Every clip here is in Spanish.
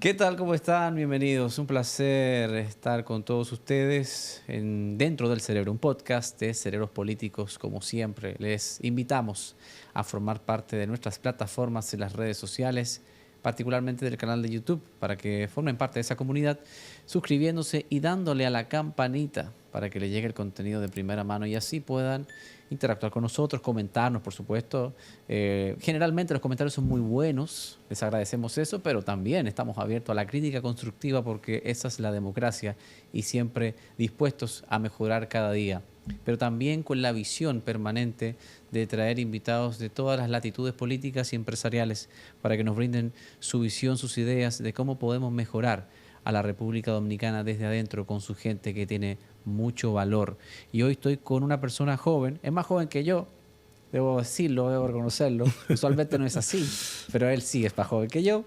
¿Qué tal? ¿Cómo están? Bienvenidos. Un placer estar con todos ustedes dentro del Cerebro, un podcast de Cerebros Políticos, como siempre. Les invitamos a formar parte de nuestras plataformas en las redes sociales, particularmente del canal de YouTube, para que formen parte de esa comunidad, suscribiéndose y dándole a la campanita para que les llegue el contenido de primera mano y así puedan interactuar con nosotros, comentarnos, por supuesto. Generalmente los comentarios son muy buenos, les agradecemos eso, pero también estamos abiertos a la crítica constructiva porque esa es la democracia y siempre dispuestos a mejorar cada día. Pero también con la visión permanente de traer invitados de todas las latitudes políticas y empresariales para que nos brinden su visión, sus ideas de cómo podemos mejorar a la República Dominicana desde adentro con su gente que tiene mucho valor. Y hoy estoy con una persona joven, es más joven que yo, debo decirlo, debo reconocerlo. Usualmente no es así, pero él sí es más joven que yo,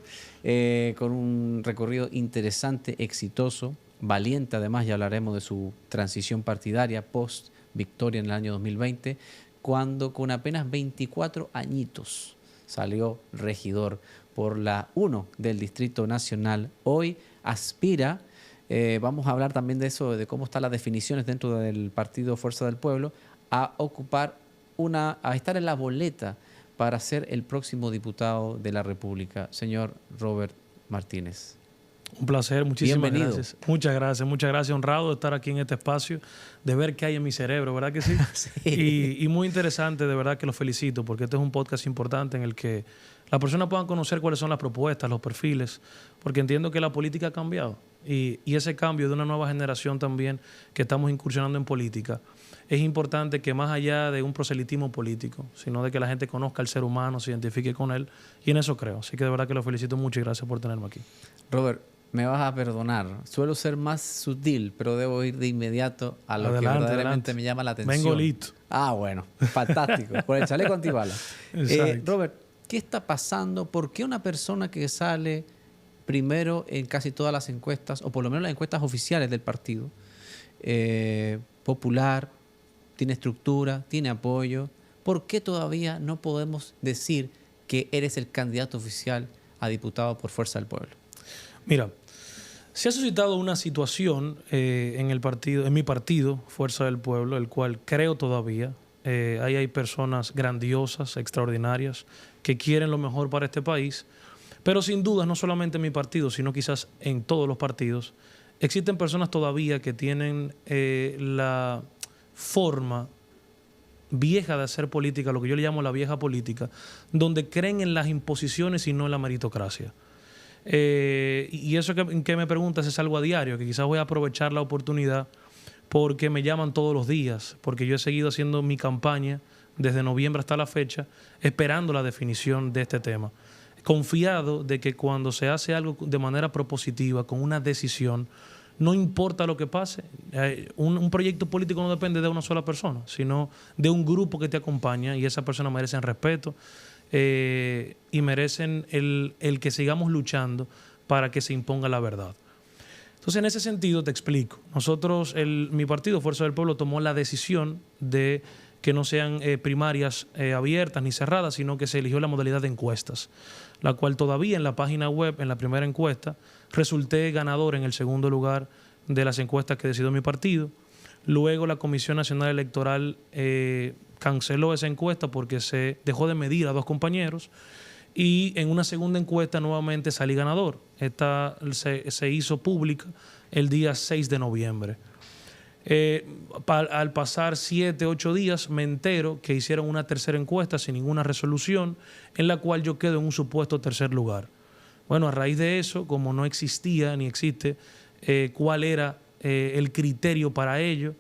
con un recorrido interesante, exitoso, valiente. Además, ya hablaremos de su transición partidaria post victoria en el año 2020, cuando con apenas 24 añitos salió regidor por la 1 del Distrito Nacional. Hoy aspira, vamos a hablar también de eso, de cómo están las definiciones dentro del partido Fuerza del Pueblo, a ocupar a estar en la boleta para ser el próximo diputado de la República. Señor Robert Martínez. Un placer, muchísimas Bienvenido. gracias. Muchas gracias. Honrado de estar aquí en este espacio, de ver qué hay en mi cerebro, ¿verdad que sí? Sí. Y muy interesante, de verdad que los felicito, porque este es un podcast importante en el que las personas puedan conocer cuáles son las propuestas, los perfiles, porque entiendo que la política ha cambiado. Y ese cambio de una nueva generación también que estamos incursionando en política, es importante que más allá de un proselitismo político, sino de que la gente conozca al ser humano, se identifique con él, y en eso creo. Así que de verdad que los felicito mucho y gracias por tenerme aquí. Robert, me vas a perdonar. Suelo ser más sutil, pero debo ir de inmediato a lo que Adelante, verdaderamente adelante. me llama la atención. Vengo listo. Ah, bueno, fantástico. Por el chaleco antibalas. Exacto. Robert, ¿qué está pasando? ¿Por qué una persona que sale primero en casi todas las encuestas, o por lo menos las encuestas oficiales del partido, popular, tiene estructura, tiene apoyo, por qué todavía no podemos decir que eres el candidato oficial a diputado por Fuerza del Pueblo? Mira, se ha suscitado una situación en mi partido, Fuerza del Pueblo, el cual creo todavía. Ahí hay personas grandiosas, extraordinarias, que quieren lo mejor para este país. Pero sin duda, no solamente en mi partido, sino quizás en todos los partidos, existen personas todavía que tienen la forma vieja de hacer política, lo que yo le llamo la vieja política, donde creen en las imposiciones y no en la meritocracia. Y eso que me preguntas es algo a diario, que quizás voy a aprovechar la oportunidad porque me llaman todos los días, porque yo he seguido haciendo mi campaña desde noviembre hasta la fecha, esperando la definición de este tema. Confiado de que cuando se hace algo de manera propositiva, con una decisión, no importa lo que pase, un proyecto político no depende de una sola persona, sino de un grupo que te acompaña y esa persona merece respeto y merecen el que sigamos luchando para que se imponga la verdad. Entonces, en ese sentido, te explico. Nosotros, mi partido, Fuerza del Pueblo, tomó la decisión de que no sean primarias abiertas ni cerradas, sino que se eligió la modalidad de encuestas, la cual todavía en la página web, en la primera encuesta, resulté ganador en el segundo lugar de las encuestas que decidió mi partido. Luego la Comisión Nacional Electoral canceló esa encuesta porque se dejó de medir a dos compañeros y en una segunda encuesta nuevamente salí ganador. Esta se hizo pública el día 6 de noviembre. Al pasar 7, 8 días me entero que hicieron una tercera encuesta sin ninguna resolución en la cual yo quedo en un supuesto tercer lugar. Bueno, a raíz de eso, como no existía ni existe cuál era el criterio para ello,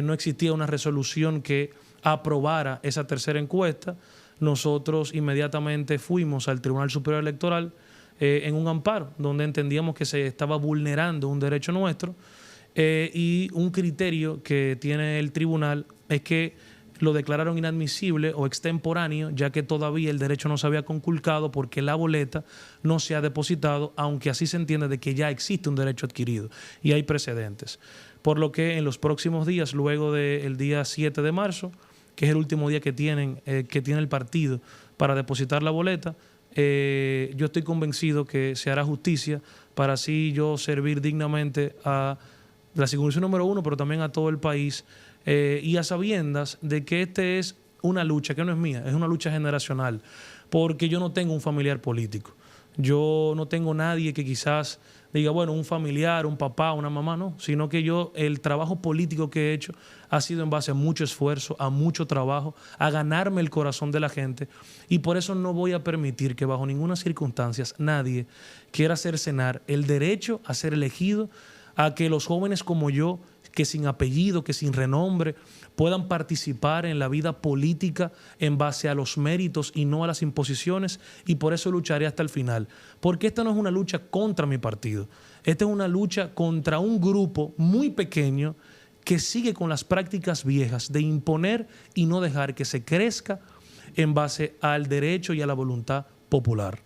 no existía una resolución que aprobara esa tercera encuesta, nosotros inmediatamente fuimos al Tribunal Superior Electoral en un amparo donde entendíamos que se estaba vulnerando un derecho nuestro y un criterio que tiene el tribunal es que lo declararon inadmisible o extemporáneo, ya que todavía el derecho no se había conculcado porque la boleta no se ha depositado, aunque así se entiende de que ya existe un derecho adquirido y hay precedentes. Por lo que en los próximos días, luego del día 7 de marzo, que es el último día que tiene el partido para depositar la boleta, yo estoy convencido que se hará justicia para así yo servir dignamente a la circunscripción número 1, pero también a todo el país, y a sabiendas de que este es una lucha que no es mía, es una lucha generacional, porque yo no tengo un familiar político. Yo no tengo nadie que quizás diga, bueno, un familiar, un papá, una mamá, no, sino que yo, el trabajo político que he hecho ha sido en base a mucho esfuerzo, a mucho trabajo, a ganarme el corazón de la gente, y por eso no voy a permitir que bajo ninguna circunstancia nadie quiera cercenar el derecho a ser elegido, a que los jóvenes como yo, que sin apellido, que sin renombre, puedan participar en la vida política en base a los méritos y no a las imposiciones, y por eso lucharé hasta el final. Porque esta no es una lucha contra mi partido, esta es una lucha contra un grupo muy pequeño que sigue con las prácticas viejas de imponer y no dejar que se crezca en base al derecho y a la voluntad popular.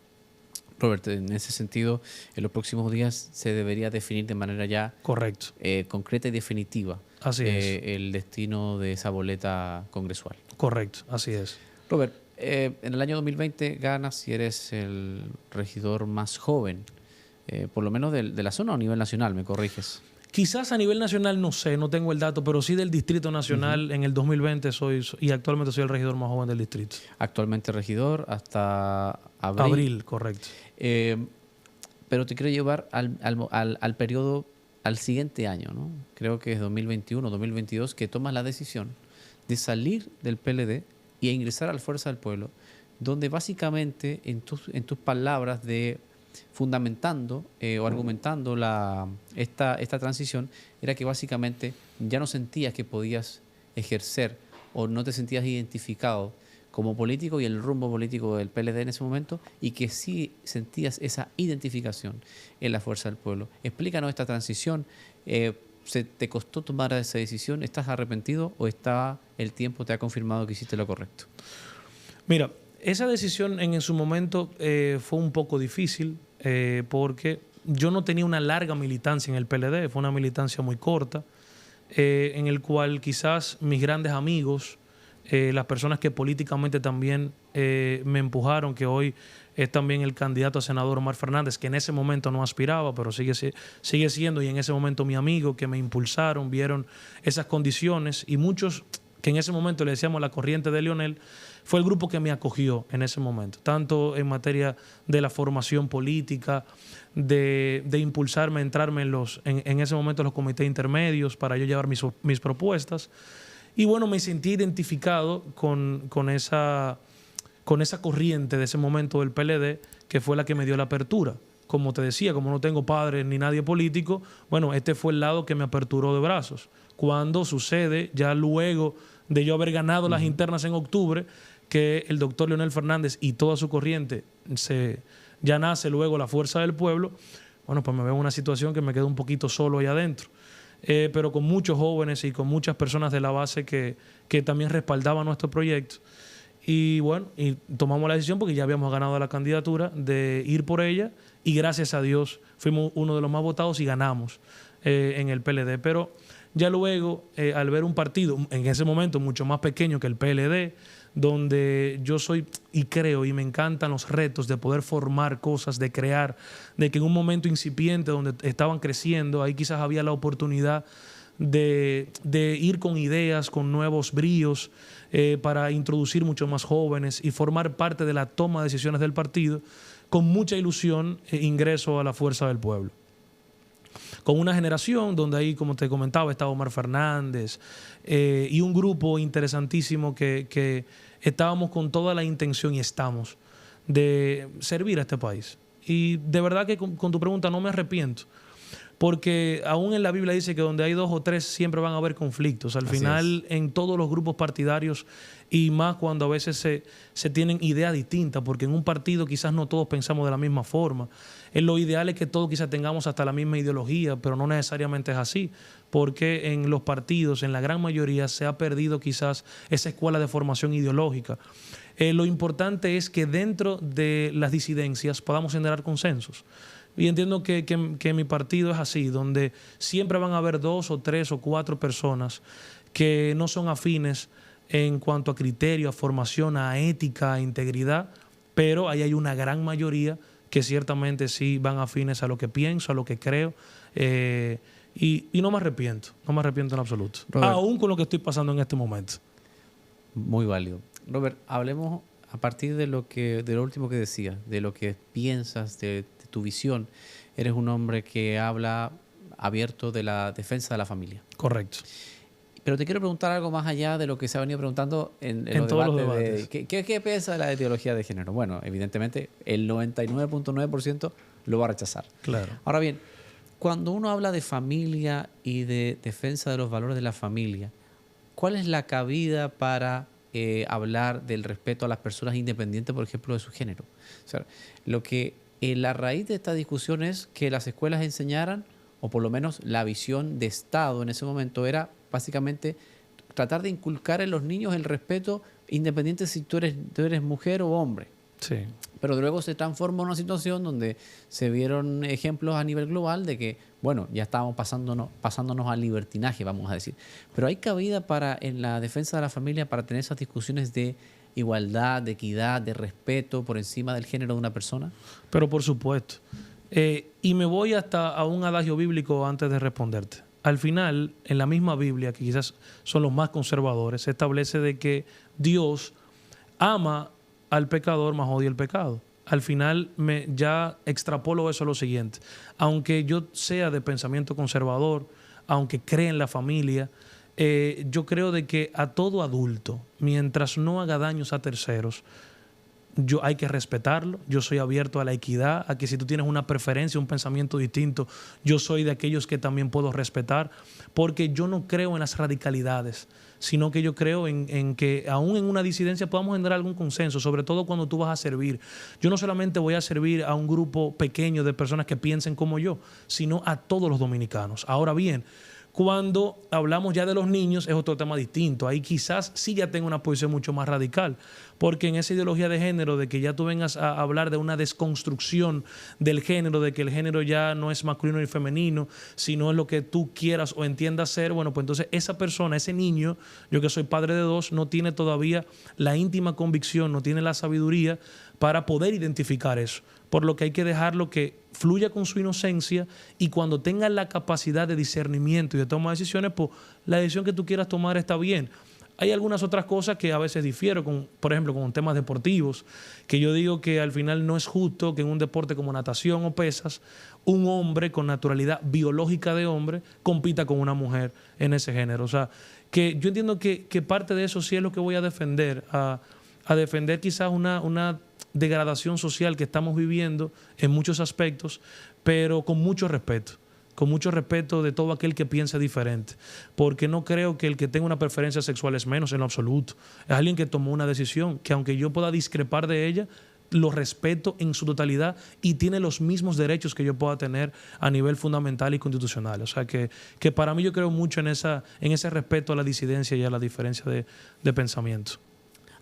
Robert, en ese sentido, en los próximos días se debería definir de manera ya correcto, concreta y definitiva así es, el destino de esa boleta congresual. Correcto, así es. Robert, en el año 2020 ganas y eres el regidor más joven, por lo menos de la zona o a nivel nacional, ¿me corriges? Quizás a nivel nacional no sé, no tengo el dato, pero sí del Distrito Nacional. En el 2020 soy, y actualmente soy el regidor más joven del distrito. Actualmente regidor hasta abril. Abril, correcto. Pero te quiero llevar al periodo, al siguiente año, ¿no? Creo que es 2021, 2022, que tomas la decisión de salir del PLD y a ingresar a la Fuerza del Pueblo, donde básicamente en tus palabras de fundamentando o argumentando esta transición era que básicamente ya no sentías que podías ejercer o no te sentías identificado como político y el rumbo político del PLD en ese momento, y que sí sentías esa identificación en la Fuerza del Pueblo. Explícanos esta transición. ¿Se te costó tomar esa decisión? ¿Estás arrepentido o el tiempo te ha confirmado que hiciste lo correcto? Mira, esa decisión en su momento fue un poco difícil porque yo no tenía una larga militancia en el PLD, fue una militancia muy corta, en el cual quizás mis grandes amigos, las personas que políticamente también me empujaron, que hoy es también el candidato a senador Omar Fernández, que en ese momento no aspiraba, pero sigue siendo, y en ese momento mi amigo, que me impulsaron, vieron esas condiciones, y muchos que en ese momento le decíamos la corriente de Leonel, fue el grupo que me acogió en ese momento, tanto en materia de la formación política, de impulsarme, entrarme en ese momento en los comités intermedios para yo llevar mis propuestas. Y bueno, me sentí identificado con esa corriente de ese momento del PLD, que fue la que me dio la apertura. Como te decía, como no tengo padres ni nadie político, bueno, este fue el lado que me aperturó de brazos. Cuando sucede, ya luego de yo haber ganado las internas en octubre, que el doctor Leonel Fernández y toda su corriente ya nace luego la Fuerza del Pueblo, bueno, pues me veo en una situación que me quedo un poquito solo ahí adentro. Pero con muchos jóvenes y con muchas personas de la base que también respaldaban nuestro proyecto. Y bueno, y tomamos la decisión porque ya habíamos ganado la candidatura de ir por ella, y gracias a Dios fuimos uno de los más votados y ganamos en el PLD. Pero ya luego, al ver un partido en ese momento mucho más pequeño que el PLD, donde yo soy y creo y me encantan los retos de poder formar cosas, de crear, de que en un momento incipiente donde estaban creciendo, ahí quizás había la oportunidad de ir con ideas, con nuevos bríos, para introducir muchos más jóvenes y formar parte de la toma de decisiones del partido. Con mucha ilusión ingreso a la Fuerza del Pueblo, con una generación donde ahí, como te comentaba, estaba Omar Fernández y un grupo interesantísimo que estábamos con toda la intención, y estamos, de servir a este país. Y de verdad que con tu pregunta no me arrepiento, porque aún en la Biblia dice que donde hay dos o tres siempre van a haber conflictos. Al final, en todos los grupos partidarios, y más cuando a veces se tienen ideas distintas, porque en un partido quizás no todos pensamos de la misma forma. Lo ideal es que todos quizás tengamos hasta la misma ideología, pero no necesariamente es así, porque en los partidos, en la gran mayoría, se ha perdido quizás esa escuela de formación ideológica. Lo importante es que dentro de las disidencias podamos generar consensos. Y entiendo que mi partido es así, donde siempre van a haber 2 o 3 o 4 personas que no son afines en cuanto a criterio, a formación, a ética, a integridad, pero ahí hay una gran mayoría que ciertamente sí van afines a lo que pienso, a lo que creo, y no me arrepiento en absoluto, Robert, aún con lo que estoy pasando en este momento. muy válido. Robert, hablemos a partir de lo último que decías, de lo que piensas, de tu visión. Eres un hombre que habla abierto de la defensa de la familia. Correcto. Pero te quiero preguntar algo más allá de lo que se ha venido preguntando en todos los debates. debates. ¿Qué piensa de la ideología de género? Bueno, evidentemente el 99.9% lo va a rechazar. Claro. Ahora bien, cuando uno habla de familia y de defensa de los valores de la familia, ¿cuál es la cabida para hablar del respeto a las personas independientes, por ejemplo, de su género? O sea, la raíz de esta discusión es que las escuelas enseñaran, o por lo menos la visión de Estado en ese momento era básicamente tratar de inculcar en los niños el respeto independiente si tú eres mujer o hombre. Sí. Pero luego se transformó en una situación donde se vieron ejemplos a nivel global de que, bueno, ya estábamos pasándonos al libertinaje, vamos a decir. Pero hay cabida en la defensa de la familia para tener esas discusiones de igualdad, de equidad, de respeto por encima del género de una persona. Pero por supuesto. Y me voy hasta a un adagio bíblico antes de responderte. Al final, en la misma Biblia, que quizás son los más conservadores, se establece de que Dios ama al pecador, más odia el pecado. Al final ya extrapolo eso a lo siguiente. Aunque yo sea de pensamiento conservador, aunque crea en la familia, yo creo de que a todo adulto, mientras no haga daños a terceros, hay que respetarlo. Yo soy abierto a la equidad, a que si tú tienes una preferencia, un pensamiento distinto, yo soy de aquellos que también puedo respetar, porque yo no creo en las radicalidades, sino que yo creo en que aún en una disidencia podamos generar algún consenso, sobre todo cuando tú vas a servir. Yo no solamente voy a servir a un grupo pequeño de personas que piensen como yo, sino a todos los dominicanos. Ahora bien, cuando hablamos ya de los niños es otro tema distinto. Ahí quizás sí ya tengo una posición mucho más radical, porque en esa ideología de género, de que ya tú vengas a hablar de una desconstrucción del género, de que el género ya no es masculino ni femenino, sino es lo que tú quieras o entiendas ser, bueno, pues entonces esa persona, ese niño, yo que soy padre de dos, no tiene todavía la íntima convicción, no tiene la sabiduría para poder identificar eso. Por lo que hay que dejarlo que fluya con su inocencia, y cuando tenga la capacidad de discernimiento y de toma de decisiones, pues la decisión que tú quieras tomar está bien. Hay algunas otras cosas que a veces difiero, por ejemplo, con temas deportivos, que yo digo que al final no es justo que en un deporte como natación o pesas, un hombre con naturalidad biológica de hombre compita con una mujer en ese género. O sea, que yo entiendo que parte de eso sí es lo que voy a defender, a defender quizás una degradación social que estamos viviendo en muchos aspectos, pero con mucho respeto de todo aquel que piense diferente, porque no creo que el que tenga una preferencia sexual es menos en lo absoluto. Es alguien que tomó una decisión que, aunque yo pueda discrepar de ella, lo respeto en su totalidad y tiene los mismos derechos que yo pueda tener a nivel fundamental y constitucional. O sea que para mí yo creo mucho en ese respeto a la disidencia y a la diferencia de pensamiento.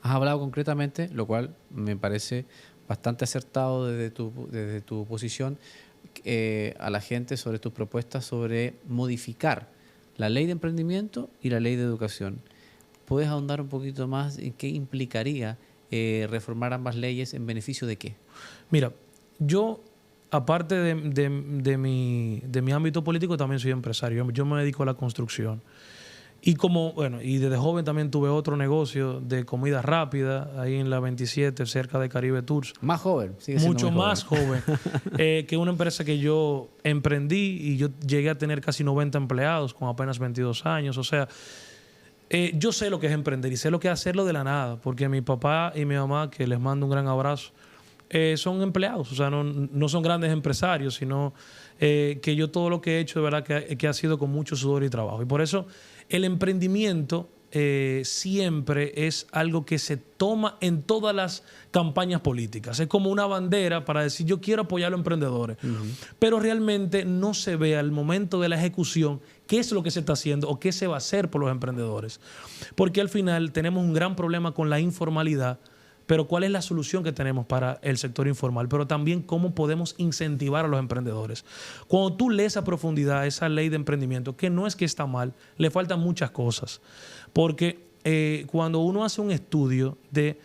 Has hablado concretamente, lo cual me parece bastante acertado desde tu posición, a la gente sobre tus propuestas sobre modificar la ley de emprendimiento y la ley de educación. ¿Puedes ahondar un poquito más en qué implicaría reformar ambas leyes, en beneficio de qué? Mira, yo, aparte de mi ámbito político, también soy empresario. Yo me dedico a la construcción. Y desde joven también tuve otro negocio de comida rápida ahí en la 27, cerca de Caribe Tours. Más joven, sigue siendo mucho muy más joven, que una empresa que yo emprendí, y yo llegué a tener casi 90 empleados con apenas 22 años. O sea, yo sé lo que es emprender y sé lo que es hacerlo de la nada, porque mi papá y mi mamá, que les mando un gran abrazo, son empleados, o sea, no son grandes empresarios, sino que yo todo lo que he hecho de verdad que ha sido con mucho sudor y trabajo. Y por eso el emprendimiento siempre es algo que se toma en todas las campañas políticas. Es como una bandera para decir yo quiero apoyar a los emprendedores, pero realmente no se ve al momento de la ejecución qué es lo que se está haciendo o qué se va a hacer por los emprendedores. Porque al final tenemos un gran problema con la informalidad. Pero ¿cuál es la solución que tenemos para el sector informal? Pero también cómo podemos incentivar a los emprendedores. Cuando tú lees a profundidad esa ley de emprendimiento, que no es que está mal, le faltan muchas cosas. Porque cuando uno hace un estudio de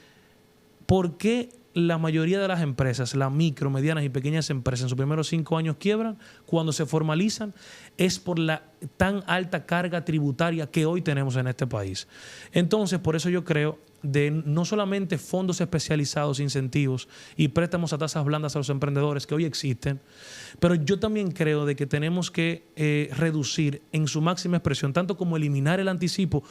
por qué la mayoría de las empresas, las micro, medianas y pequeñas empresas, en sus primeros 5 años quiebran, cuando se formalizan, es por la tan alta carga tributaria que hoy tenemos en este país. Entonces, por eso yo creo de no solamente fondos especializados, incentivos y préstamos a tasas blandas a los emprendedores que hoy existen, pero yo también creo de que tenemos que reducir en su máxima expresión, tanto como eliminar el anticipo,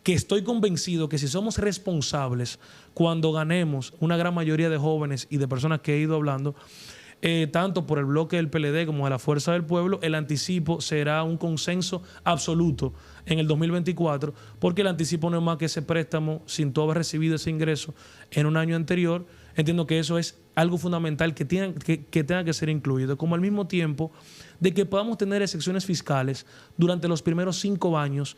que estoy convencido que si somos responsables cuando ganemos, una gran mayoría de jóvenes y de personas que he ido hablando, tanto por el bloque del PLD como de la Fuerza del Pueblo, el anticipo será un consenso absoluto en el 2024, porque el anticipo no es más que ese préstamo sin tú haber recibido ese ingreso en un año anterior. Entiendo que eso es algo fundamental que tenga que ser incluido, como al mismo tiempo de que podamos tener excepciones fiscales durante los primeros 5 años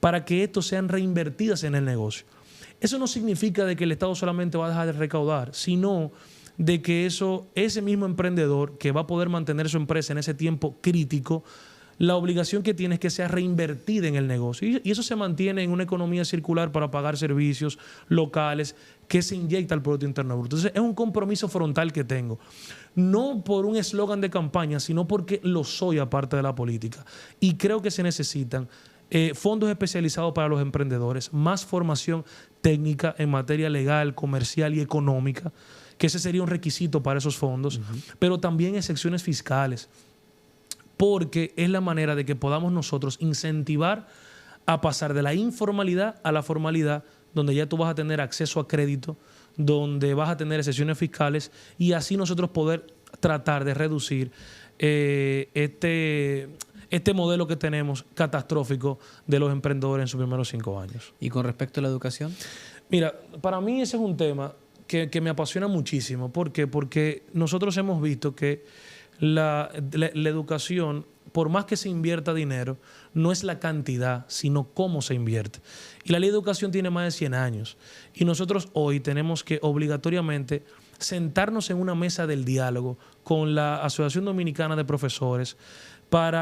para que estos sean reinvertidas en el negocio. Eso no significa de que el Estado solamente va a dejar de recaudar, sino de que ese mismo emprendedor que va a poder mantener su empresa en ese tiempo crítico, la obligación que tiene es que sea reinvertida en el negocio. Y eso se mantiene en una economía circular para pagar servicios locales que se inyecta al Producto Interno Bruto. Entonces, es un compromiso frontal que tengo. No por un eslogan de campaña, sino porque lo soy aparte de la política. Y creo que se necesitan fondos especializados para los emprendedores, más formación técnica en materia legal, comercial y económica, que ese sería un requisito para esos fondos, pero también excepciones fiscales, porque es la manera de que podamos nosotros incentivar a pasar de la informalidad a la formalidad, donde ya tú vas a tener acceso a crédito, donde vas a tener excepciones fiscales y así nosotros poder tratar de reducir este modelo que tenemos catastrófico de los emprendedores en sus primeros 5 años. ¿Y con respecto a la educación? Mira, para mí ese es un tema que me apasiona muchísimo. ¿Por qué? Porque nosotros hemos visto que la educación, por más que se invierta dinero, no es la cantidad, sino cómo se invierte. Y la ley de educación tiene más de 100 años. Y nosotros hoy tenemos que obligatoriamente sentarnos en una mesa del diálogo con la Asociación Dominicana de Profesores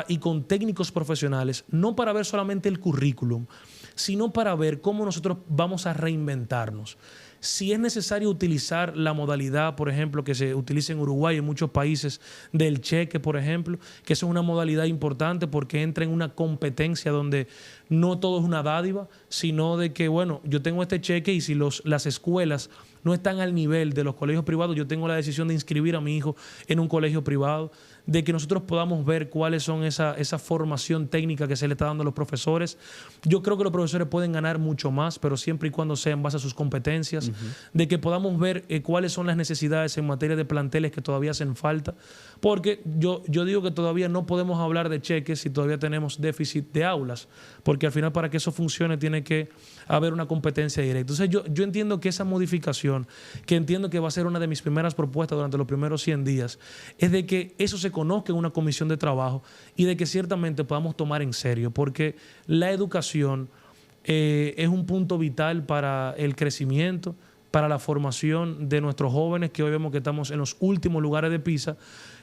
y con técnicos profesionales, no para ver solamente el currículum, sino para ver cómo nosotros vamos a reinventarnos. Si es necesario utilizar la modalidad, por ejemplo, que se utiliza en Uruguay y en muchos países, del cheque, por ejemplo, que eso es una modalidad importante porque entra en una competencia donde no todo es una dádiva, sino de que, bueno, yo tengo este cheque y si las escuelas no están al nivel de los colegios privados, yo tengo la decisión de inscribir a mi hijo en un colegio privado, de que nosotros podamos ver cuáles son esa formación técnica que se le está dando a los profesores. Yo creo que los profesores pueden ganar mucho más, pero siempre y cuando sea en base a sus competencias, de que podamos ver cuáles son las necesidades en materia de planteles que todavía hacen falta, porque yo digo que todavía no podemos hablar de cheques si todavía tenemos déficit de aulas, porque al final para que eso funcione tiene que haber una competencia directa. Entonces yo entiendo que esa modificación, que entiendo que va a ser una de mis primeras propuestas durante los primeros 100 días, es de que eso se conozca en una comisión de trabajo y de que ciertamente podamos tomar en serio, porque la educación es un punto vital para el crecimiento, para la formación de nuestros jóvenes, que hoy vemos que estamos en los últimos lugares de PISA.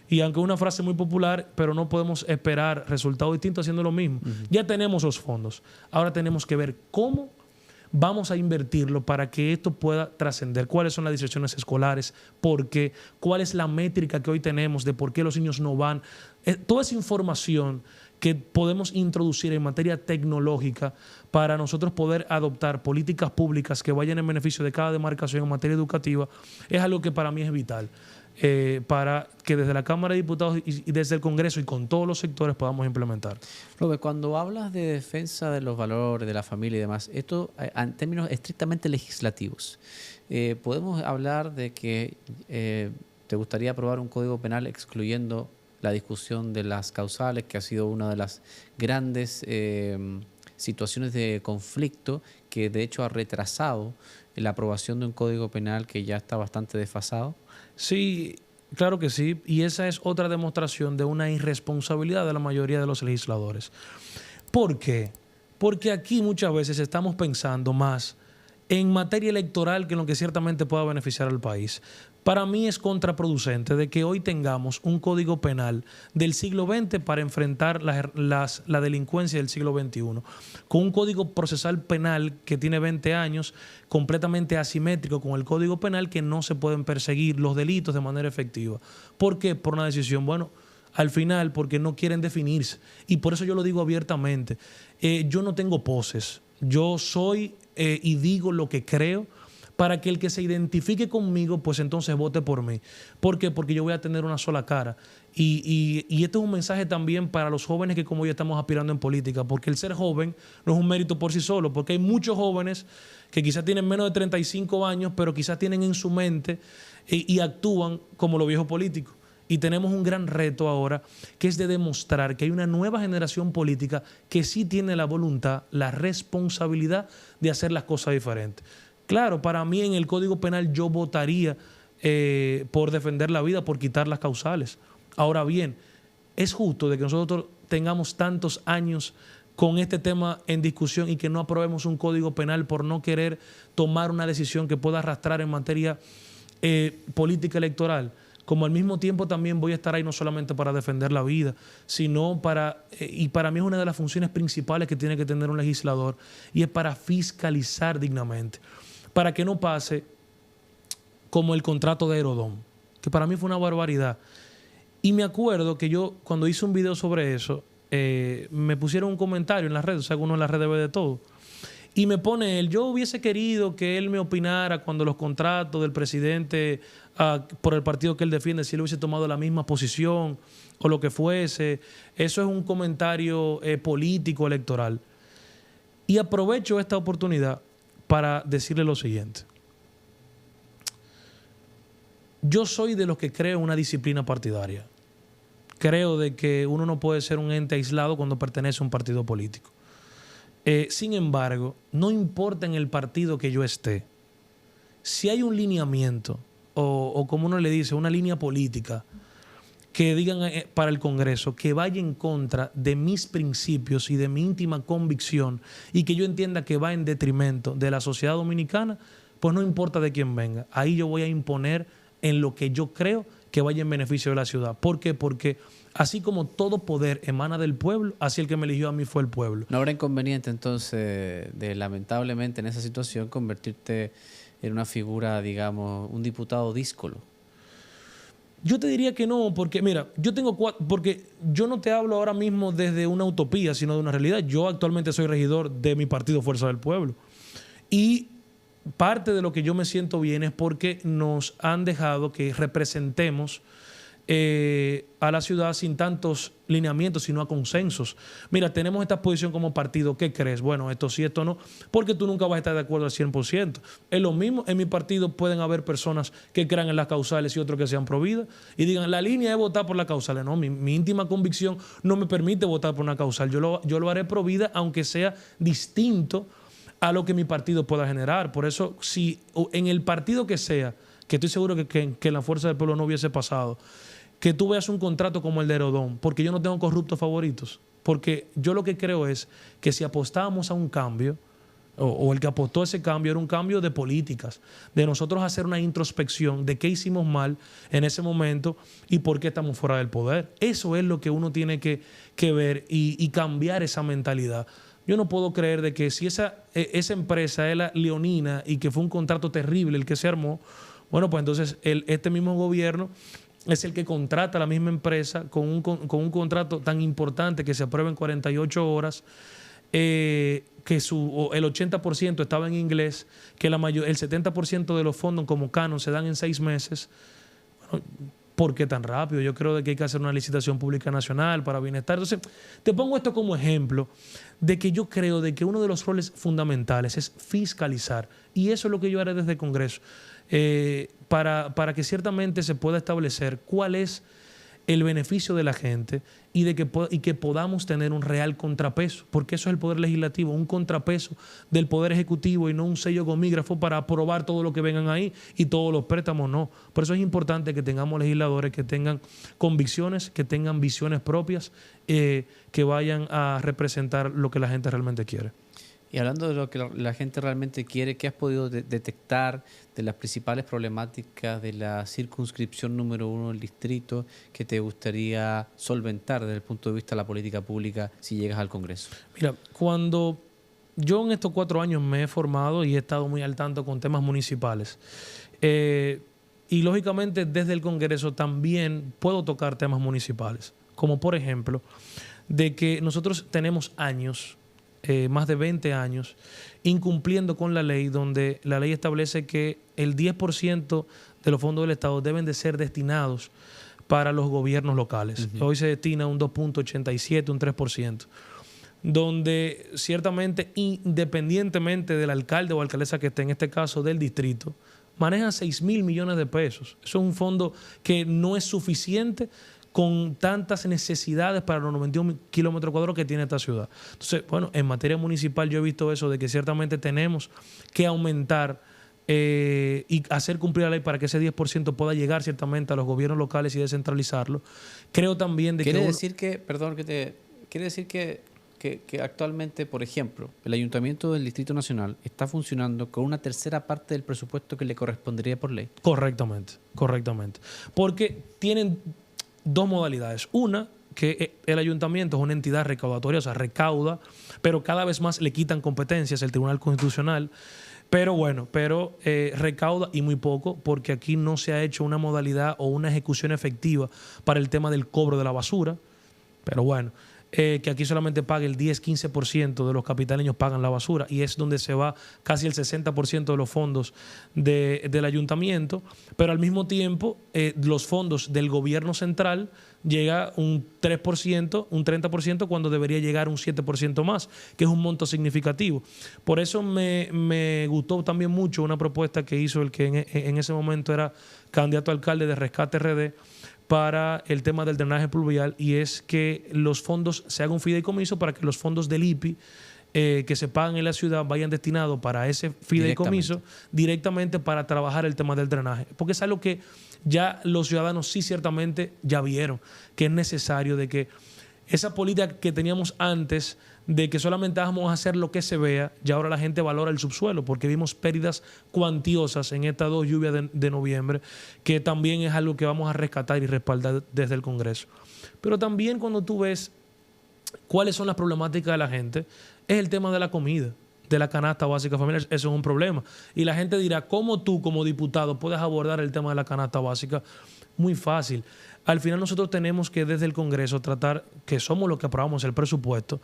Y aunque es una frase muy popular, pero no podemos esperar resultados distintos haciendo lo mismo. Ya tenemos los fondos. Ahora tenemos que ver cómo vamos a invertirlo para que esto pueda trascender. ¿Cuáles son las decisiones escolares? ¿Por qué? ¿Cuál es la métrica que hoy tenemos de por qué los niños no van? Toda esa información que podemos introducir en materia tecnológica para nosotros poder adoptar políticas públicas que vayan en beneficio de cada demarcación en materia educativa es algo que para mí es vital. Para que desde la Cámara de Diputados y desde el Congreso y con todos los sectores podamos implementar. Robert, cuando hablas de defensa de los valores de la familia y demás, esto en términos estrictamente legislativos, ¿podemos hablar de que te gustaría aprobar un código penal excluyendo la discusión de las causales, que ha sido una de las grandes situaciones de conflicto que de hecho ha retrasado la aprobación de un código penal que ya está bastante desfasado? Sí, claro que sí. Y esa es otra demostración de una irresponsabilidad de la mayoría de los legisladores. ¿Por qué? Porque aquí muchas veces estamos pensando más en materia electoral que en lo que ciertamente pueda beneficiar al país. Para mí es contraproducente de que hoy tengamos un código penal del siglo XX para enfrentar la delincuencia del siglo XXI, con un código procesal penal que tiene 20 años, completamente asimétrico con el código penal, que no se pueden perseguir los delitos de manera efectiva. ¿Por qué? Por una decisión, bueno, al final porque no quieren definirse. Y por eso yo lo digo abiertamente. Yo no tengo poses. Yo soy y digo lo que creo, para que el que se identifique conmigo, pues entonces vote por mí. ¿Por qué? Porque yo voy a tener una sola cara. Y este es un mensaje también para los jóvenes que como yo estamos aspirando en política, porque el ser joven no es un mérito por sí solo, porque hay muchos jóvenes que quizás tienen menos de 35 años, pero quizás tienen en su mente y actúan como los viejos políticos. Y tenemos un gran reto ahora, que es de demostrar que hay una nueva generación política que sí tiene la voluntad, la responsabilidad de hacer las cosas diferentes. Claro, para mí en el Código Penal yo votaría por defender la vida, por quitar las causales. Ahora bien, es justo de que nosotros tengamos tantos años con este tema en discusión y que no aprobemos un Código Penal por no querer tomar una decisión que pueda arrastrar en materia política electoral. Como al mismo tiempo también voy a estar ahí no solamente para defender la vida, sino y para mí es una de las funciones principales que tiene que tener un legislador, y es para fiscalizar dignamente, para que no pase como el contrato de Herodón, que para mí fue una barbaridad. Y me acuerdo que yo, cuando hice un video sobre eso, me pusieron un comentario en las redes, o sea, uno en las redes ve de todo, y me pone él: yo hubiese querido que él me opinara cuando los contratos del presidente por el partido que él defiende, si él hubiese tomado la misma posición o lo que fuese. Eso es un comentario político electoral. Y aprovecho esta oportunidad para decirle lo siguiente. Yo soy de los que creo en una disciplina partidaria. Creo de que uno no puede ser un ente aislado cuando pertenece a un partido político. Sin embargo, no importa en el partido que yo esté, si hay un lineamiento o como uno le dice, una línea política que digan para el Congreso que vaya en contra de mis principios y de mi íntima convicción, y que yo entienda que va en detrimento de la sociedad dominicana, pues no importa de quién venga, ahí yo voy a imponer en lo que yo creo que vaya en beneficio de la ciudad. ¿Por qué? Porque así como todo poder emana del pueblo, así el que me eligió a mí fue el pueblo. ¿No habrá inconveniente entonces de, lamentablemente en esa situación, convertirte en una figura, digamos, un diputado díscolo? Yo te diría que no, porque mira, porque yo no te hablo ahora mismo desde una utopía, sino de una realidad. Yo actualmente soy regidor de mi partido Fuerza del Pueblo. Y parte de lo que yo me siento bien es porque nos han dejado que representemos a la ciudad sin tantos lineamientos, sino a consensos. Mira, tenemos esta posición como partido. ¿Qué crees? Bueno, esto sí, esto no, porque tú nunca vas a estar de acuerdo al 100%. Es lo mismo, en mi partido pueden haber personas que crean en las causales y otros que sean pro vida y digan, la línea es votar por las causales. No, mi íntima convicción no me permite votar por una causal. Yo lo haré pro vida, aunque sea distinto a lo que mi partido pueda generar. Por eso, si en el partido que sea, que estoy seguro que en la Fuerza del Pueblo no hubiese pasado, que tú veas un contrato como el de Herodón, porque yo no tengo corruptos favoritos. Porque yo lo que creo es que si apostábamos a un cambio, o el que apostó a ese cambio, era un cambio de políticas, de nosotros hacer una introspección de qué hicimos mal en ese momento y por qué estamos fuera del poder. Eso es lo que uno tiene que ver y cambiar esa mentalidad. Yo no puedo creer de que si esa empresa es la leonina y que fue un contrato terrible el que se armó, bueno, pues entonces este mismo gobierno es el que contrata a la misma empresa con un contrato tan importante que se aprueba en 48 horas, que el 80% estaba en inglés, que el 70% de los fondos como canon se dan en 6 meses. Bueno, ¿por qué tan rápido? Yo creo que hay que hacer una licitación pública nacional para bienestar. Entonces, te pongo esto como ejemplo de que yo creo de que uno de los roles fundamentales es fiscalizar, y eso es lo que yo haré desde el Congreso. Para que ciertamente se pueda establecer cuál es el beneficio de la gente y que podamos tener un real contrapeso, porque eso es el poder legislativo, un contrapeso del poder ejecutivo y no un sello gomígrafo para aprobar todo lo que vengan ahí y todos los préstamos, no. Por eso es importante que tengamos legisladores que tengan convicciones, que tengan visiones propias, que vayan a representar lo que la gente realmente quiere. Y hablando de lo que la gente realmente quiere, ¿qué has podido detectar de las principales problemáticas de la circunscripción número 1 del distrito que te gustaría solventar desde el punto de vista de la política pública si llegas al Congreso? Mira, cuando yo en estos 4 años me he formado y he estado muy al tanto con temas municipales, y lógicamente desde el Congreso también puedo tocar temas municipales, como por ejemplo, de que nosotros tenemos años, más de 20 años, incumpliendo con la ley, donde la ley establece que el 10% de los fondos del Estado deben de ser destinados para los gobiernos locales. Hoy se destina un 2.87, un 3%, donde ciertamente, independientemente del alcalde o alcaldesa que esté, en este caso del distrito, maneja 6.000 millones de pesos. Eso es un fondo que no es suficiente con tantas necesidades para los 91 kilómetros cuadrados que tiene esta ciudad. Entonces, bueno, en materia municipal yo he visto eso de que ciertamente tenemos que aumentar y hacer cumplir la ley para que ese 10% pueda llegar ciertamente a los gobiernos locales y descentralizarlo. Creo también de ¿Quiere decir que, perdón, quiere decir que actualmente, por ejemplo, el Ayuntamiento del Distrito Nacional está funcionando con una tercera parte del presupuesto que le correspondería por ley? Correctamente. Porque tienen 2 modalidades. Una, que el ayuntamiento es una entidad recaudatoria, o sea, recauda, pero cada vez más le quitan competencias el Tribunal Constitucional. Pero recauda y muy poco, porque aquí no se ha hecho una modalidad o una ejecución efectiva para el tema del cobro de la basura. Pero bueno, que aquí solamente paga el 10-15% de los capitaleños pagan la basura, y es donde se va casi el 60% de los fondos del ayuntamiento, pero al mismo tiempo los fondos del gobierno central llega un 3%, un 30%, cuando debería llegar un 7% más, que es un monto significativo. Por eso me gustó también mucho una propuesta que hizo el que en ese momento era candidato a alcalde de Rescate RD, para el tema del drenaje pluvial, y es que los fondos se haga un fideicomiso para que los fondos del IPI que se pagan en la ciudad vayan destinados para ese fideicomiso directamente para trabajar el tema del drenaje. Porque es algo que ya los ciudadanos sí ciertamente ya vieron, que es necesario de que esa política que teníamos antes de que solamente vamos a hacer lo que se vea, ya ahora la gente valora el subsuelo, porque vimos pérdidas cuantiosas en estas 2 lluvias de noviembre, que también es algo que vamos a rescatar y respaldar desde el Congreso. Pero también cuando tú ves cuáles son las problemáticas de la gente, es el tema de la comida, de la canasta básica familiar. Eso es un problema. Y la gente dirá, ¿cómo tú como diputado puedes abordar el tema de la canasta básica? Muy fácil. Al final nosotros tenemos que desde el Congreso tratar, que somos los que aprobamos el presupuesto,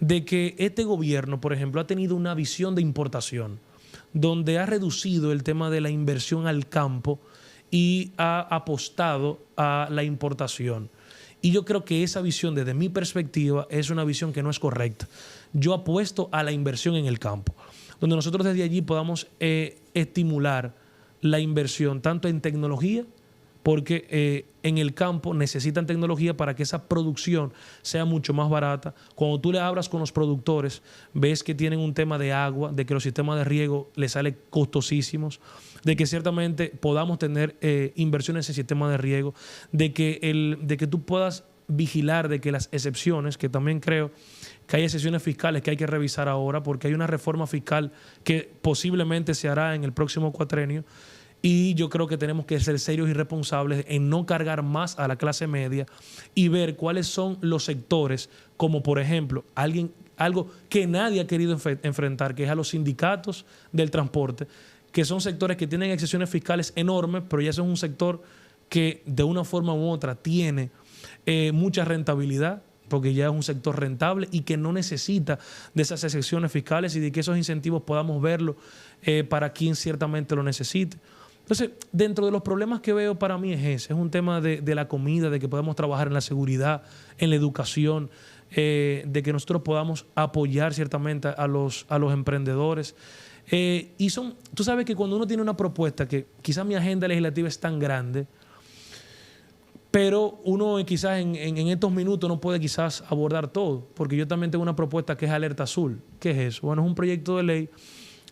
de que este gobierno, por ejemplo, ha tenido una visión de importación, donde ha reducido el tema de la inversión al campo y ha apostado a la importación. Y yo creo que esa visión, desde mi perspectiva, es una visión que no es correcta. Yo apuesto a la inversión en el campo, donde nosotros desde allí podamos estimular la inversión tanto en tecnología, porque en el campo necesitan tecnología para que esa producción sea mucho más barata. Cuando tú le hablas con los productores, ves que tienen un tema de agua, de que los sistemas de riego les salen costosísimos, de que ciertamente podamos tener inversiones en sistemas de riego, de que tú puedas vigilar de que las excepciones, que también creo que hay excepciones fiscales que hay que revisar ahora, porque hay una reforma fiscal que posiblemente se hará en el próximo cuatrenio. Y yo creo que tenemos que ser serios y responsables en no cargar más a la clase media y ver cuáles son los sectores, como por ejemplo, algo que nadie ha querido enfrentar, que es a los sindicatos del transporte, que son sectores que tienen excepciones fiscales enormes, pero ya es un sector que de una forma u otra tiene mucha rentabilidad, porque ya es un sector rentable y que no necesita de esas excepciones fiscales, y de que esos incentivos podamos verlo para quien ciertamente lo necesite. Entonces, dentro de los problemas que veo para mí es ese, es un tema de la comida, de que podamos trabajar en la seguridad, en la educación, de que nosotros podamos apoyar ciertamente a los emprendedores. Tú sabes que cuando uno tiene una propuesta, que quizás mi agenda legislativa es tan grande, pero uno quizás en estos minutos no puede quizás abordar todo, porque yo también tengo una propuesta que es Alerta Azul. ¿Qué es eso? Bueno, es un proyecto de ley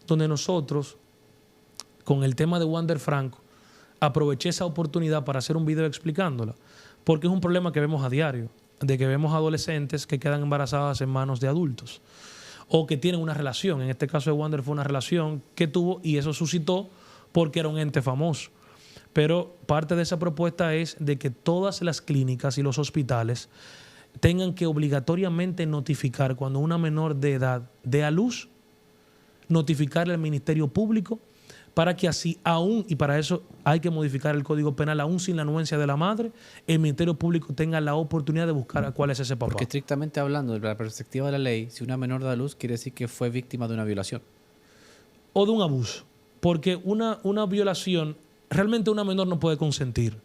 donde nosotros, con el tema de Wander Franco, aproveché esa oportunidad para hacer un video explicándola, porque es un problema que vemos a diario, de que vemos adolescentes que quedan embarazadas en manos de adultos, o que tienen una relación. En este caso de Wander fue una relación que tuvo y eso suscitó porque era un ente famoso. Pero parte de esa propuesta es de que todas las clínicas y los hospitales tengan que obligatoriamente notificar cuando una menor de edad dé a luz, notificarle al Ministerio Público para que así aún, y para eso hay que modificar el Código Penal, aún sin la anuencia de la madre, el Ministerio Público tenga la oportunidad de buscar a cuál es ese papá. Porque estrictamente hablando, desde la perspectiva de la ley, si una menor da luz, quiere decir que fue víctima de una violación. O de un abuso. Porque una violación, realmente una menor no puede consentir,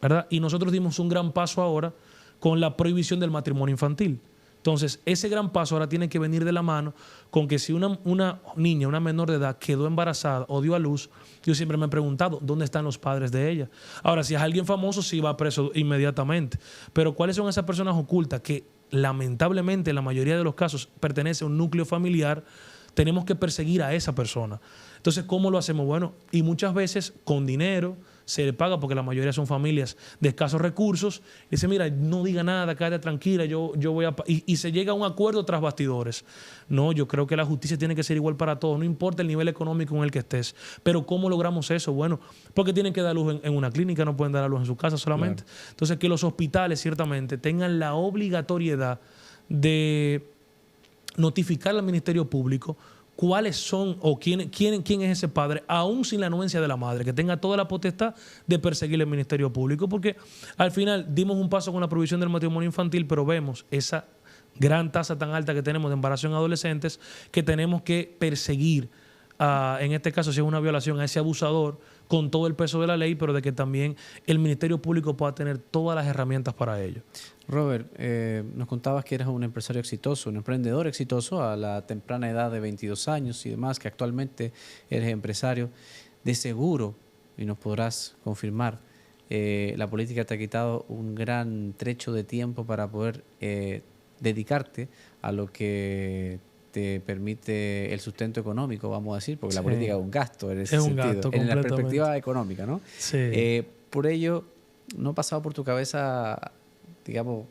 ¿verdad? Y nosotros dimos un gran paso ahora con la prohibición del matrimonio infantil. Entonces, ese gran paso ahora tiene que venir de la mano con que si una niña, una menor de edad, quedó embarazada o dio a luz, yo siempre me he preguntado, ¿dónde están los padres de ella? Ahora, si es alguien famoso, sí va preso inmediatamente. Pero ¿cuáles son esas personas ocultas que lamentablemente en la mayoría de los casos pertenece a un núcleo familiar? Tenemos que perseguir a esa persona. Entonces, ¿cómo lo hacemos? Bueno, y muchas veces con dinero se le paga porque la mayoría son familias de escasos recursos. Y dice, mira, no diga nada, quédate tranquila, yo voy a... Y se llega a un acuerdo tras bastidores. No, yo creo que la justicia tiene que ser igual para todos, no importa el nivel económico en el que estés. Pero ¿cómo logramos eso? Bueno, porque tienen que dar luz en una clínica, no pueden dar luz en su casa solamente. Claro. Entonces, que los hospitales ciertamente tengan la obligatoriedad de notificar al Ministerio Público cuáles son o quién es ese padre, aún sin la anuencia de la madre, que tenga toda la potestad de perseguir el Ministerio Público, porque al final dimos un paso con la prohibición del matrimonio infantil, pero vemos esa gran tasa tan alta que tenemos de embarazo en adolescentes que tenemos que perseguir, en este caso si es una violación, a ese abusador con todo el peso de la ley, pero de que también el Ministerio Público pueda tener todas las herramientas para ello. Robert, nos contabas que eres un empresario exitoso, un emprendedor exitoso a la temprana edad de 22 años y demás, que actualmente eres empresario. De seguro, y nos podrás confirmar, la política te ha quitado un gran trecho de tiempo para poder dedicarte a lo que te permite el sustento económico, vamos a decir, porque la política es un gasto en ese sentido, un gasto, en la perspectiva económica, ¿no? Sí. Por ello, ¿no ha pasado por tu cabeza, digamos,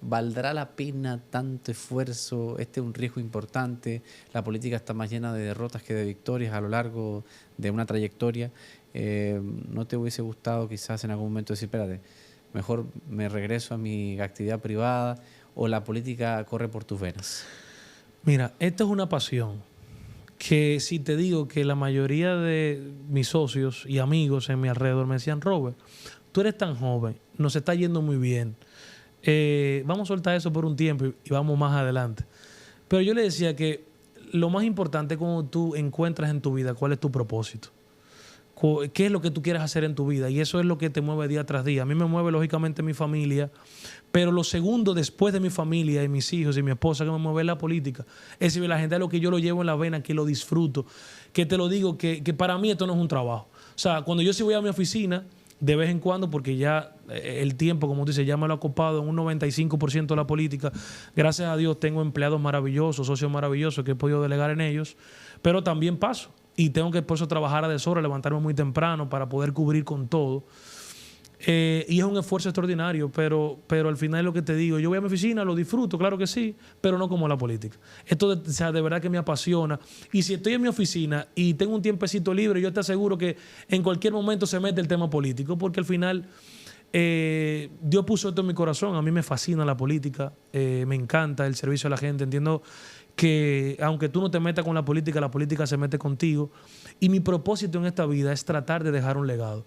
valdrá la pena tanto esfuerzo? Este es un riesgo importante, la política está más llena de derrotas que de victorias a lo largo de una trayectoria. ¿No te hubiese gustado quizás en algún momento decir, espérate, mejor me regreso a mi actividad privada, o la política corre por tus venas? Mira, esto es una pasión que si te digo que la mayoría de mis socios y amigos en mi alrededor me decían, Robert, tú eres tan joven, nos está yendo muy bien, vamos a soltar eso por un tiempo y vamos más adelante. Pero yo le decía que lo más importante es cuando tú encuentras en tu vida cuál es tu propósito, qué es lo que tú quieres hacer en tu vida, y eso es lo que te mueve día tras día. A mí me mueve lógicamente mi familia, pero lo segundo después de mi familia y mis hijos y mi esposa que me mueve es la política. Es decir, la gente es lo que yo lo llevo en la vena, que lo disfruto, que te lo digo, que para mí esto no es un trabajo. O sea, cuando yo sí voy a mi oficina, de vez en cuando, porque ya el tiempo, como tú dices, ya me lo ha copado en un 95% de la política. Gracias a Dios tengo empleados maravillosos, socios maravillosos que he podido delegar en ellos, pero también paso. Y tengo que por eso trabajar a deshora, levantarme muy temprano para poder cubrir con todo. Y es un esfuerzo extraordinario, pero al final es lo que te digo. Yo voy a mi oficina, lo disfruto, claro que sí, pero no como la política. Esto de verdad que me apasiona. Y si estoy en mi oficina y tengo un tiempecito libre, yo te aseguro que en cualquier momento se mete el tema político, porque al final Dios puso esto en mi corazón. A mí me fascina la política, me encanta el servicio a la gente. Entiendo que aunque tú no te metas con la política se mete contigo. Y mi propósito en esta vida es tratar de dejar un legado.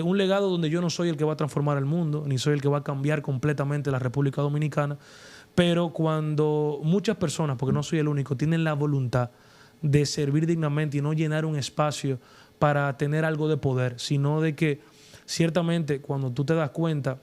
Un legado donde yo no soy el que va a transformar el mundo, ni soy el que va a cambiar completamente la República Dominicana, pero cuando muchas personas, porque no soy el único, tienen la voluntad de servir dignamente y no llenar un espacio para tener algo de poder, sino de que ciertamente cuando tú te das cuenta,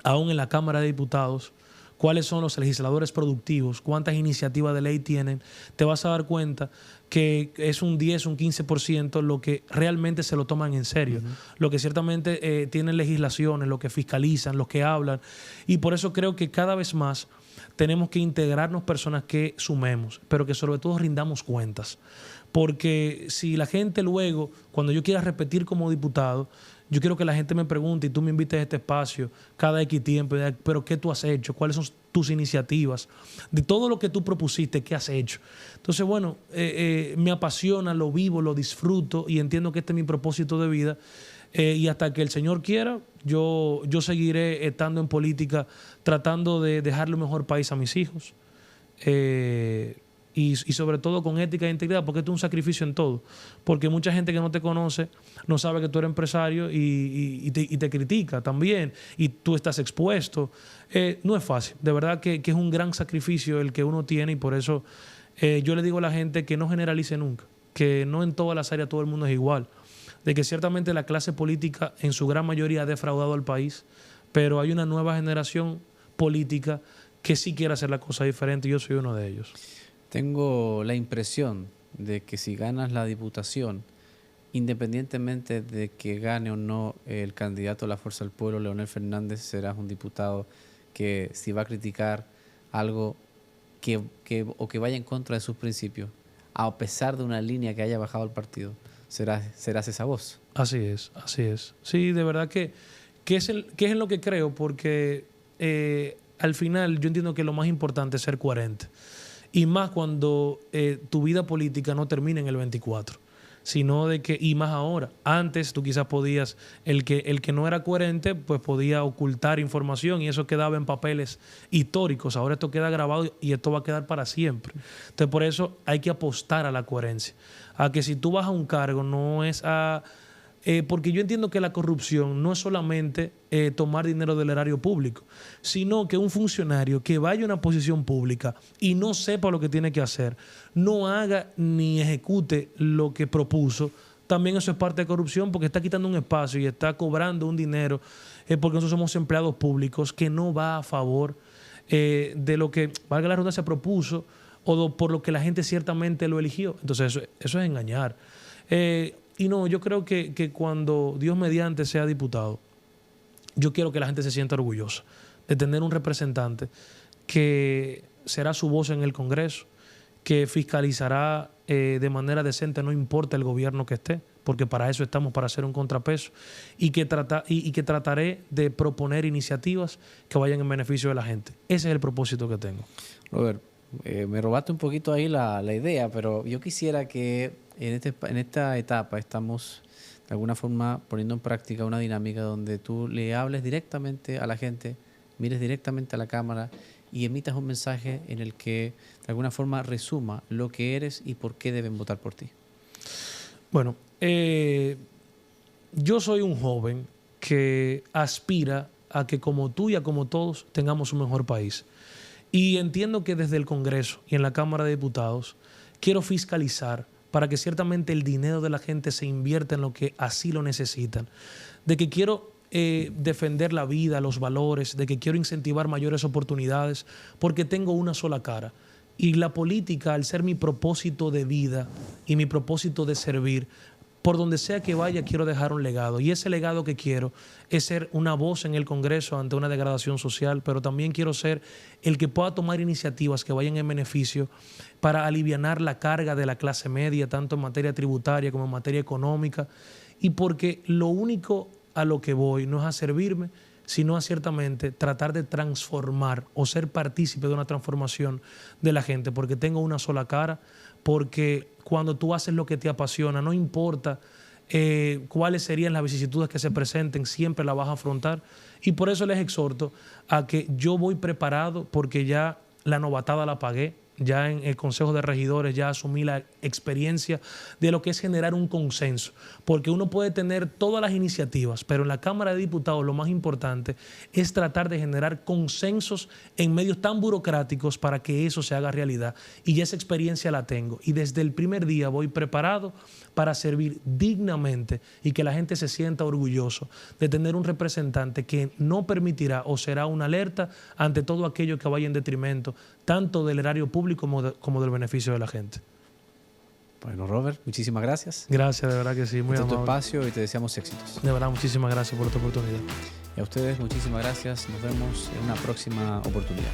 aún en la Cámara de Diputados, cuáles son los legisladores productivos, cuántas iniciativas de ley tienen, te vas a dar cuenta que es un 10, un 15% lo que realmente se lo toman en serio, lo que ciertamente tienen legislaciones, lo que fiscalizan, lo que hablan. Y por eso creo que cada vez más tenemos que integrarnos personas que sumemos, pero que sobre todo rindamos cuentas. Porque si la gente luego, cuando yo quiera repetir como diputado, yo quiero que la gente me pregunte y tú me invites a este espacio cada X tiempo, pero ¿qué tú has hecho? ¿Cuáles son tus iniciativas, de todo lo que tú propusiste, que has hecho. Entonces, bueno, me apasiona, lo vivo, lo disfruto y entiendo que este es mi propósito de vida. Y hasta que el Señor quiera, yo seguiré estando en política, tratando de dejarle un mejor país a mis hijos. Y sobre todo con ética e integridad, porque esto es un sacrificio en todo. Porque mucha gente que no te conoce no sabe que tú eres empresario y te critica también, y tú estás expuesto. No es fácil, de verdad que es un gran sacrificio el que uno tiene, y por eso yo le digo a la gente que no generalice nunca, que no en todas las áreas todo el mundo es igual, de que ciertamente la clase política en su gran mayoría ha defraudado al país, pero hay una nueva generación política que sí quiere hacer la cosa diferente, y yo soy uno de ellos. Tengo la impresión de que si ganas la diputación, independientemente de que gane o no el candidato a la Fuerza del Pueblo, Leonel Fernández, serás un diputado que si va a criticar algo que vaya en contra de sus principios, a pesar de una línea que haya bajado el partido, serás esa voz. Así es, así es. Sí, de verdad que es en lo que creo, porque al final yo entiendo que lo más importante es ser coherente. Y más cuando tu vida política no termina en el 24, sino de que, y más ahora, antes tú quizás podías, el que no era coherente, pues podía ocultar información y eso quedaba en papeles históricos. Ahora esto queda grabado y esto va a quedar para siempre. Entonces por eso hay que apostar a la coherencia, a que si tú vas a un cargo no es a... porque yo entiendo que la corrupción no es solamente tomar dinero del erario público, sino que un funcionario que vaya a una posición pública y no sepa lo que tiene que hacer, no haga ni ejecute lo que propuso, también eso es parte de corrupción, porque está quitando un espacio y está cobrando un dinero, porque nosotros somos empleados públicos, que no va a favor de lo que, valga la redundancia, propuso o por lo que la gente ciertamente lo eligió. Entonces eso es engañar. Y no, yo creo que cuando Dios mediante sea diputado, yo quiero que la gente se sienta orgullosa de tener un representante que será su voz en el Congreso, que fiscalizará de manera decente, no importa el gobierno que esté, porque para eso estamos, para hacer un contrapeso, y que trataré de proponer iniciativas que vayan en beneficio de la gente. Ese es el propósito que tengo. Robert, me robaste un poquito ahí la idea, pero yo quisiera que en esta etapa estamos de alguna forma poniendo en práctica una dinámica donde tú le hables directamente a la gente, mires directamente a la cámara y emitas un mensaje en el que de alguna forma resuma lo que eres y por qué deben votar por ti. Bueno, yo soy un joven que aspira a que como tú y a como todos tengamos un mejor país. Y entiendo que desde el Congreso y en la Cámara de Diputados quiero fiscalizar para que ciertamente el dinero de la gente se invierta en lo que así lo necesitan. De que quiero defender la vida, los valores, de que quiero incentivar mayores oportunidades, porque tengo una sola cara. Y la política, al ser mi propósito de vida y mi propósito de servir, por donde sea que vaya, quiero dejar un legado. Y ese legado que quiero es ser una voz en el Congreso ante una degradación social, pero también quiero ser el que pueda tomar iniciativas que vayan en beneficio para alivianar la carga de la clase media, tanto en materia tributaria como en materia económica. Y porque lo único a lo que voy no es a servirme, sino a ciertamente tratar de transformar o ser partícipe de una transformación de la gente, porque tengo una sola cara, porque cuando tú haces lo que te apasiona, no importa cuáles serían las vicisitudes que se presenten, siempre las vas a afrontar. Y por eso les exhorto a que yo voy preparado, porque ya la novatada la pagué, ya en el Consejo de Regidores ya asumí la experiencia de lo que es generar un consenso, porque uno puede tener todas las iniciativas, pero en la Cámara de Diputados lo más importante es tratar de generar consensos en medios tan burocráticos para que eso se haga realidad, y ya esa experiencia la tengo, y desde el primer día voy preparado para servir dignamente y que la gente se sienta orgulloso de tener un representante que no permitirá o será una alerta ante todo aquello que vaya en detrimento tanto del erario público como del beneficio de la gente. Bueno, Robert, muchísimas gracias. Gracias, de verdad que sí, muy amable. Este es tu espacio y te deseamos éxitos. De verdad, muchísimas gracias por esta oportunidad. Y a ustedes, muchísimas gracias. Nos vemos en una próxima oportunidad.